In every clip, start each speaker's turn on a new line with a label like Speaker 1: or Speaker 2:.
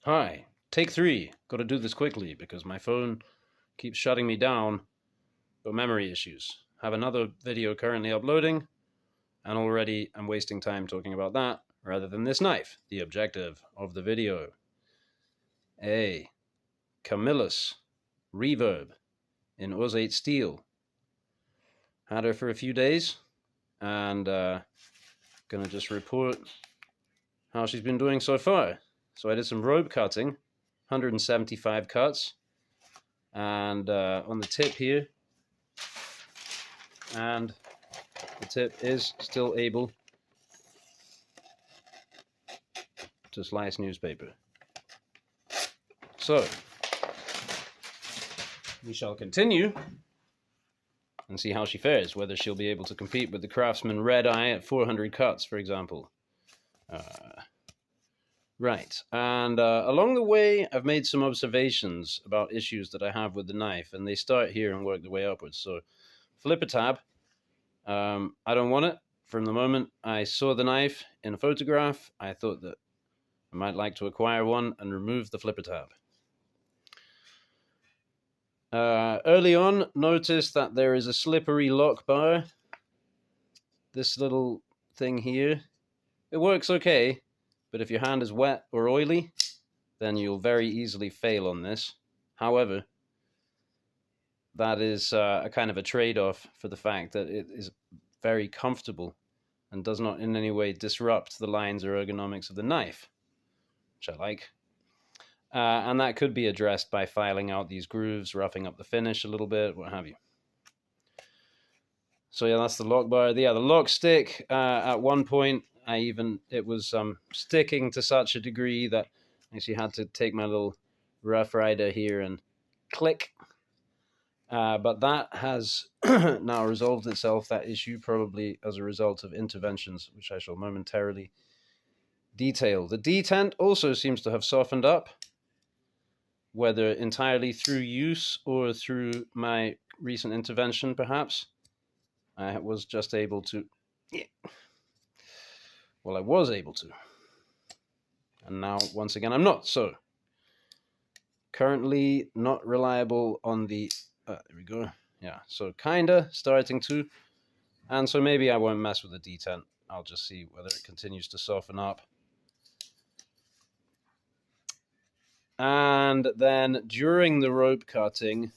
Speaker 1: Hi, take 3. Got to do this quickly because my phone keeps shutting me down. Got memory issues. Have another video currently uploading, and already I'm wasting time talking about that rather than this knife, the objective of the video. A Camillus Reverb in Uz 8 steel. Had her for a few days, and gonna just report how she's been doing so far. So I did some rope cutting, 175 cuts, and on the tip here, and the tip is still able to slice newspaper. So we shall continue and see how she fares, whether she'll be able to compete with the Craftsman Red Eye at 400 cuts, for example. Right, and along the way, I've made some observations about issues that I have with the knife, and they start here and work their way upwards. So, flipper tab, I don't want it. From the moment I saw the knife in a photograph, I thought that I might like to acquire one and remove the flipper tab. Early on, notice that there is a slippery lock bar. This little thing here, it works okay. But if your hand is wet or oily, then you'll very easily fail on this. However, that is a kind of a trade-off for the fact that it is very comfortable and does not in any way disrupt the lines or ergonomics of the knife, which I like. And that could be addressed by filing out these grooves, roughing up the finish a little bit, what have you. So yeah, that's the lock bar. Yeah, the lock stick, at one point, it was sticking to such a degree that I actually had to take my little Rough Rider here and click. But that has now resolved itself, that issue, probably as a result of interventions, which I shall momentarily detail. The detent also seems to have softened up, whether entirely through use or through my recent intervention, perhaps. I was just able to... Well, I was able to. And now, once again, I'm not. So, currently not reliable on the... there we go. Yeah, so kinda starting to. And so maybe I won't mess with the detent. I'll just see whether it continues to soften up. And then during the rope cutting,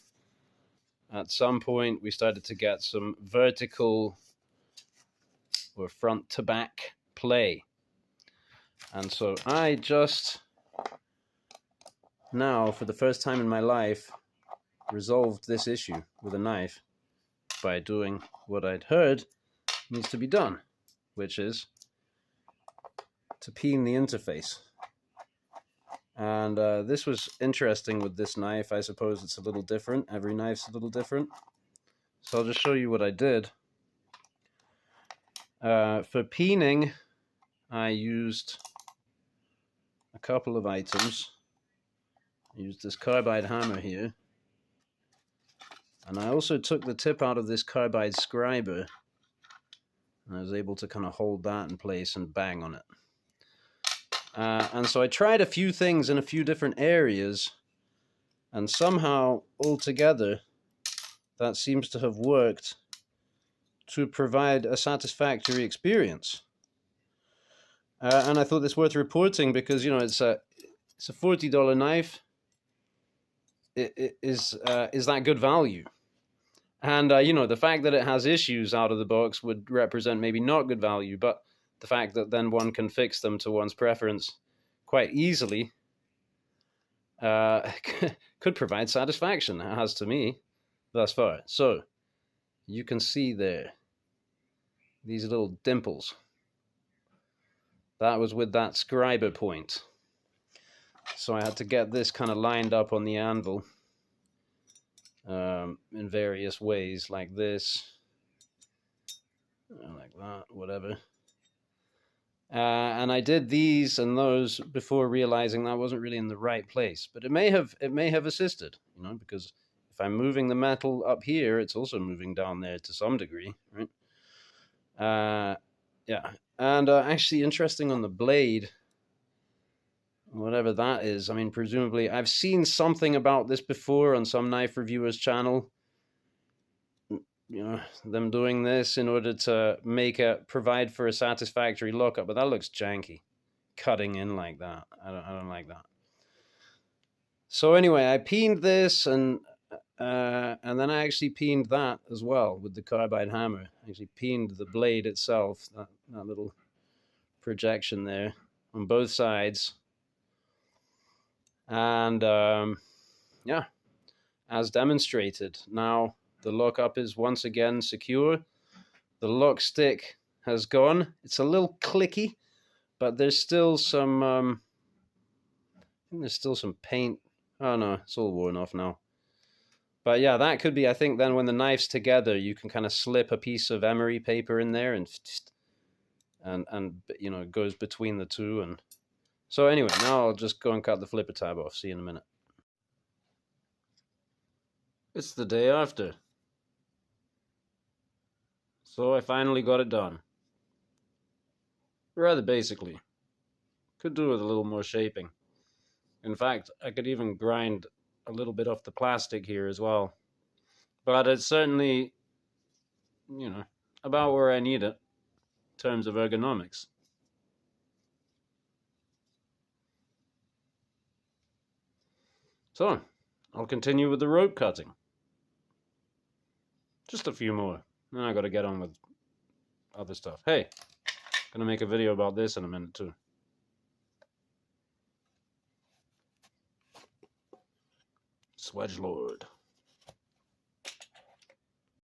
Speaker 1: at some point we started to get some vertical or front to back play. And so I just now, for the first time in my life, resolved this issue with a knife by doing what I'd heard needs to be done, which is to peen the interface. And this was interesting with this knife. I suppose it's a little different. Every knife's a little different. So I'll just show you what I did. For peening, I used a couple of items. I used this carbide hammer here. And I also took the tip out of this carbide scriber. And I was able to kind of hold that in place and bang on it. And so I tried a few things in a few different areas. And somehow, altogether, that seems to have worked to provide a satisfactory experience. And I thought this worth reporting because, you know, it's a $40 knife. It is that good value? And, you know, the fact that it has issues out of the box would represent maybe not good value, but the fact that then one can fix them to one's preference quite easily could provide satisfaction. It has to me thus far. So you can see there these little dimples. That was with that scriber point. So I had to get this kind of lined up on the anvil in various ways, like this, like that, whatever. And I did these and those before realizing that wasn't really in the right place. But it may have assisted, you know, because if I'm moving the metal up here, it's also moving down there to some degree, right? Yeah. And actually, interesting on the blade, whatever that is. I mean, presumably, I've seen something about this before on some knife reviewer's channel. You know, them doing this in order to provide for a satisfactory lockup, but that looks janky, cutting in like that. I don't like that. So anyway, I peened this, and then I actually peened that as well with the carbide hammer. I actually peened the blade itself, that little projection there, on both sides. And yeah, as demonstrated. Now the lockup is once again secure. The lock stick has gone. It's a little clicky, but there's still some I think there's still some paint. Oh no, it's all worn off now. But yeah, that could be, I think then when the knife's together, you can kind of slip a piece of emery paper in there and you know, it goes between the two. And so anyway, now I'll just go and cut the flipper tab off. See you in a minute. It's the day after. So I finally got it done. Rather basically. Could do with a little more shaping. In fact, I could even grind a little bit off the plastic here as well. But it's certainly, you know, about where I need it in terms of ergonomics. So, I'll continue with the rope cutting. Just a few more. Then I gotta get on with other stuff. Hey, gonna make a video about this in a minute too. Swedgelord.